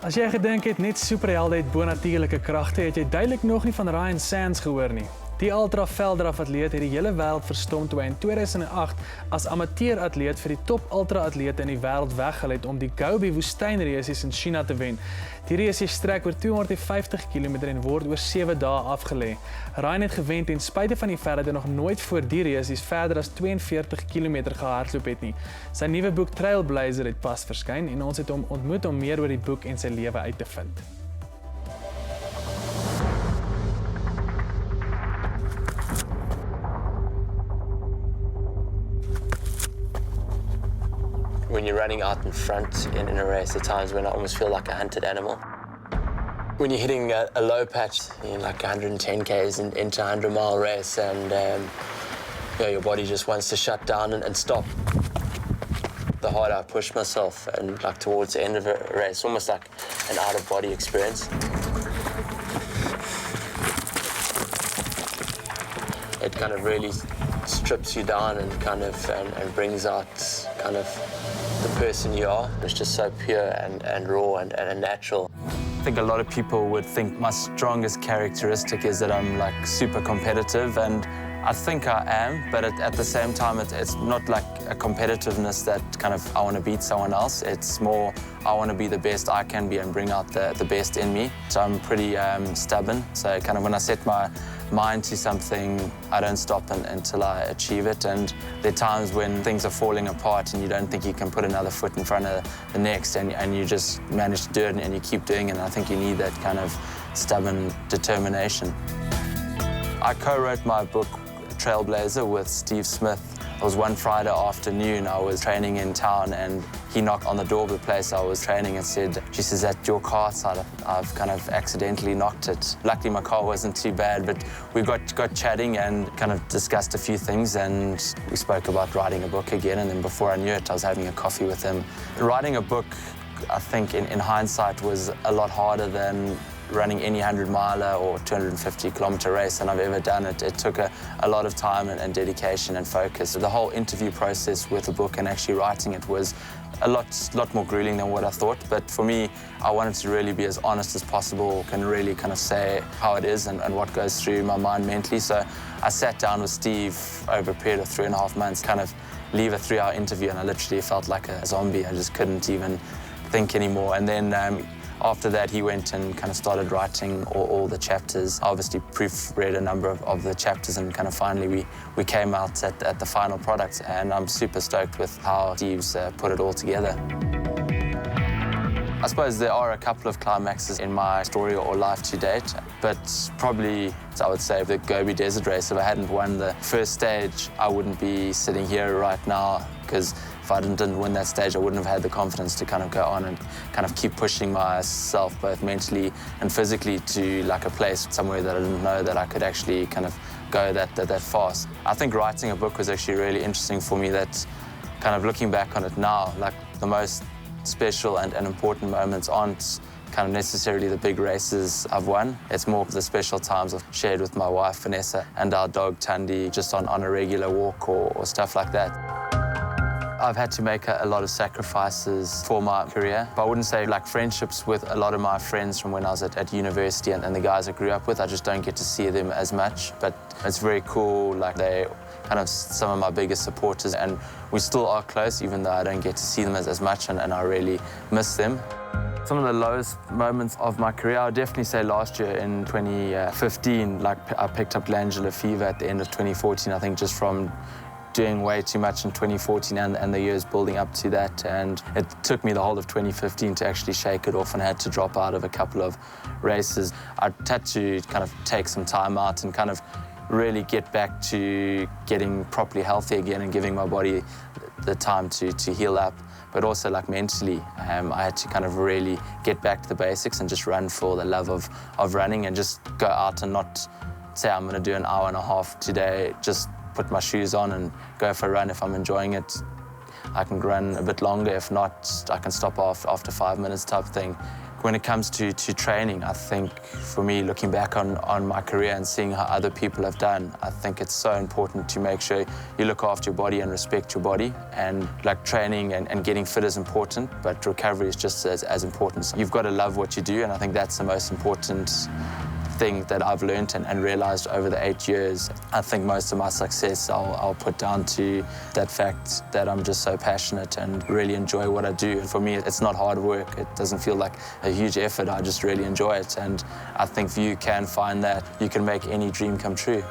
As jy gedink het net superhelde het bonatuurlike kragte, het jy duidelik nog nie van Ryan Sands gehoor nie. Die ultra-velddraf-atleet het die hele wêreld verstom toe hy in 2008 as amateur-atleet vir die top ultra-atlete in die wêreld weggehou het om die Gobi woestynreisies in China te wen. Die reisies strek oor 250 km en word oor 7 dae afgelê. Ryan het gewen ten spyte van die feit dat hy nog nooit voor die reisies verder as 42 km gehardloop het nie. Sy nuwe boek Trailblazer het pas verskyn en ons het hom ontmoet om meer oor die boek en sy lewe uit te vind. When you're running out in front in a race, at times when I almost feel like a hunted animal. When you're hitting a low patch, like 110 k's into a 100-mile race, and your body just wants to shut down and stop. The harder I push myself, and like towards the end of a race, almost like an out-of-body experience. It kind of really strips you down and kind of and brings out kind of the person you are. It's just so pure and raw and natural. I think a lot of people would think my strongest characteristic is that I'm like super competitive, and I think I am, but at the same time it's not like a competitiveness that kind of I want to beat someone else. It's more I want to be the best I can be and bring out the best in me. So I'm pretty stubborn, so kind of when I set my mind to something, I don't stop until I achieve it. And there are times when things are falling apart and you don't think you can put another foot in front of the next, and you just manage to do it and you keep doing it. And I think you need that kind of stubborn determination. I co-wrote my book Trailblazer with Steve Smith. It was one Friday afternoon, I was training in town and he knocked on the door of the place I was training and said, "She says, at your car outside, I've kind of accidentally knocked it." Luckily my car wasn't too bad, but we got chatting and kind of discussed a few things, and we spoke about writing a book again, and then before I knew it, I was having a coffee with him. Writing a book, I think in hindsight, was a lot harder than running any 100-miler or 250-kilometer race than I've ever done. It took a lot of time and dedication and focus. The whole interview process with the book and actually writing it was a lot more grueling than what I thought. But for me, I wanted to really be as honest as possible, can really kind of say how it is and what goes through my mind mentally. So I sat down with Steve over a period of 3.5 months, kind of leave a 3-hour interview, and I literally felt like a zombie. I just couldn't even think anymore. And then after that, he went and kind of started writing all the chapters. I obviously proofread a number of the chapters, and kind of finally we came out at the final product, and I'm super stoked with how Steve's put it all together. I suppose there are a couple of climaxes in my story or life to date, but probably, I would say, the Gobi Desert Race. If I hadn't won the first stage, I wouldn't be sitting here right now, because if I didn't win that stage, I wouldn't have had the confidence to kind of go on and kind of keep pushing myself both mentally and physically to like a place somewhere that I didn't know that I could actually kind of go that fast. I think writing a book was actually really interesting for me, that kind of looking back on it now, like the most special and important moments aren't kind of necessarily the big races I've won. It's more of the special times I've shared with my wife, Vanessa, and our dog, Tundi, just on a regular walk or stuff like that. I've had to make a lot of sacrifices for my career. But I wouldn't say like friendships with a lot of my friends from when I was at university and the guys I grew up with, I just don't get to see them as much. But it's very cool, like they kind of some of my biggest supporters, and we still are close, even though I don't get to see them as much, and I really miss them. Some of the lowest moments of my career, I would definitely say last year in 2015, like I picked up glandular fever at the end of 2014, I think just from doing way too much in 2014 and the years building up to that. And it took me the whole of 2015 to actually shake it off, and I had to drop out of a couple of races. I had to kind of take some time out and kind of really get back to getting properly healthy again and giving my body the time to heal up. But also like mentally, I had to kind of really get back to the basics and just run for the love of running, and just go out and not say I'm going to do an hour and a half today, just put my shoes on and go for a run if I'm enjoying it. I can run a bit longer. If not, I can stop off after 5 minutes type thing. When it comes to training, I think for me, looking back on my career and seeing how other people have done, I think it's so important to make sure you look after your body and respect your body. And like training and getting fit is important, but recovery is just as important. So you've got to love what you do, and I think that's the most important thing that I've learned and realized over the 8 years. I think most of my success I'll put down to that fact that I'm just so passionate and really enjoy what I do. For me, it's not hard work. It doesn't feel like a huge effort. I just really enjoy it. And I think if you can find that, you can make any dream come true.